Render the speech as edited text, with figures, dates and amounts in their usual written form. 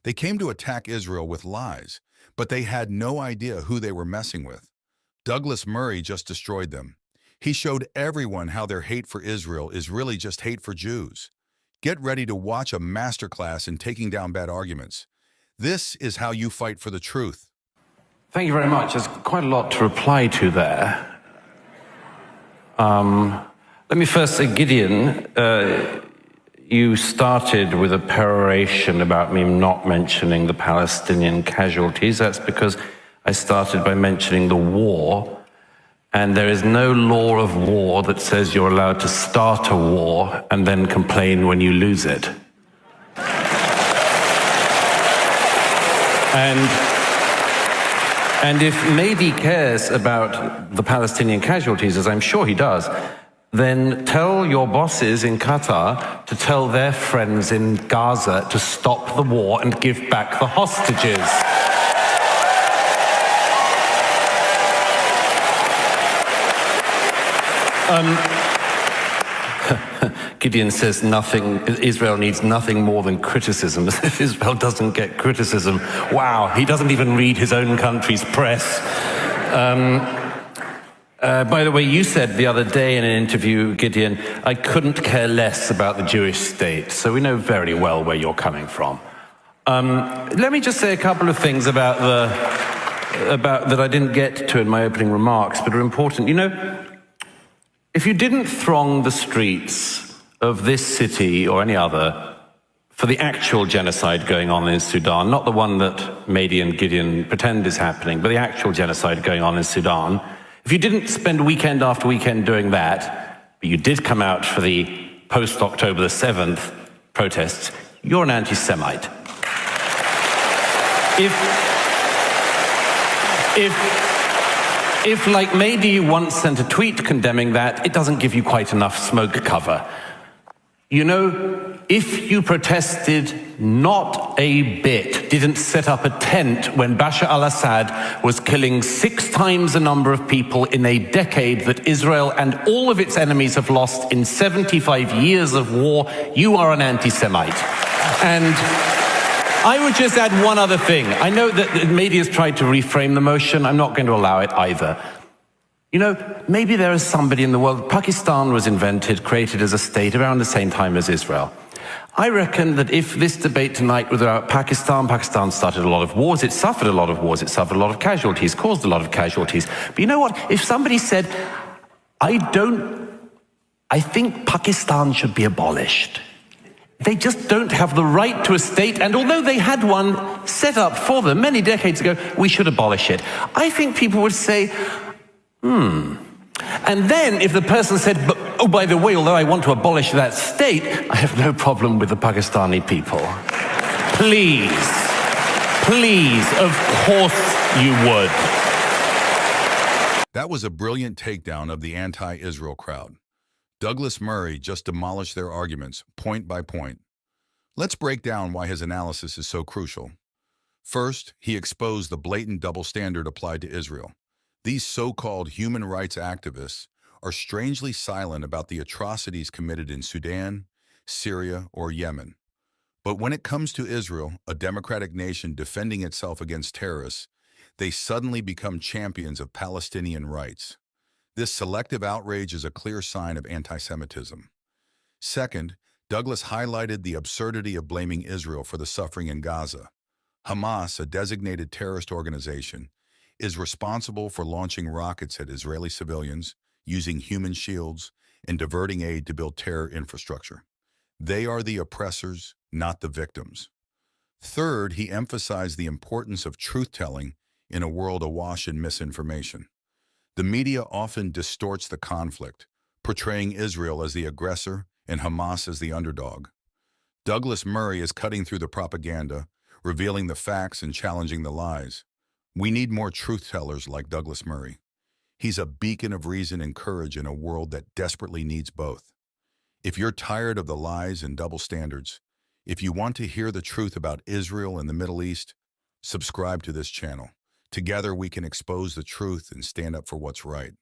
They came to attack Israel with lies, but they had no idea who they were messing with. Douglas Murray just destroyed them. He showed everyone how their hate for Israel is really just hate for Jews. Get ready to watch a masterclass in taking down bad arguments. This is how you fight for the truth. Thank you very much. There's quite a lot to reply to there. Let me first say, Gideon, you started with a peroration about me not mentioning the Palestinian casualties. That's because I started by mentioning the war, and there is no law of war that says you're allowed to start a war and then complain when you lose it. And if Medhi cares about the Palestinian casualties, as I'm sure he does, then tell your bosses in Qatar to tell their friends in Gaza to stop the war and give back the hostages. Gideon says Israel needs nothing more than criticism. As if Israel doesn't get criticism. Wow, he doesn't even read his own country's press. By the way, you said the other day in an interview, Gideon, I couldn't care less about the Jewish state, so we know very well where you're coming from. Let me just say a couple of things about that I didn't get to in my opening remarks, but are important. You know, if you didn't throng the streets of this city or any other for the actual genocide going on in Sudan, not the one that Medhi and Gideon pretend is happening, but the actual genocide going on in Sudan, if you didn't spend weekend after weekend doing that, but you did come out for the post-October the 7th protests, you're an anti-Semite. If, like Medhi once sent a tweet condemning that, it doesn't give you quite enough smoke cover. You know, if you protested not a bit, didn't set up a tent when Bashar al-Assad was killing 6 times the number of people in a decade that Israel and all of its enemies have lost in 75 years of war, you are an anti-Semite. And I would just add one other thing. I know that the media has tried to reframe the motion. I'm not going to allow it either. You know, maybe there is somebody in the world. Pakistan was invented, created as a state around the same time as Israel. I reckon that if this debate tonight was about Pakistan started a lot of wars, it suffered a lot of wars, it suffered a lot of casualties, caused a lot of casualties. But you know what? If somebody said, I think Pakistan should be abolished. They just don't have the right to a state, and although they had one set up for them many decades ago, we should abolish it. I think people would say, And then if the person said, but, oh, by the way, although I want to abolish that state, I have no problem with the Pakistani people. Please, of course you would. That was a brilliant takedown of the anti-Israel crowd. Douglas Murray just demolished their arguments, point by point. Let's break down why his analysis is so crucial. First, he exposed the blatant double standard applied to Israel. These so-called human rights activists are strangely silent about the atrocities committed in Sudan, Syria, or Yemen. But when it comes to Israel, a democratic nation defending itself against terrorists, they suddenly become champions of Palestinian rights. This selective outrage is a clear sign of anti-Semitism. Second, Douglas highlighted the absurdity of blaming Israel for the suffering in Gaza. Hamas, a designated terrorist organization, is responsible for launching rockets at Israeli civilians, using human shields, and diverting aid to build terror infrastructure. They are the oppressors, not the victims. Third, he emphasized the importance of truth-telling in a world awash in misinformation. The media often distorts the conflict, portraying Israel as the aggressor and Hamas as the underdog. Douglas Murray is cutting through the propaganda, revealing the facts and challenging the lies. We need more truth-tellers like Douglas Murray. He's a beacon of reason and courage in a world that desperately needs both. If you're tired of the lies and double standards, if you want to hear the truth about Israel and the Middle East, subscribe to this channel. Together we can expose the truth and stand up for what's right.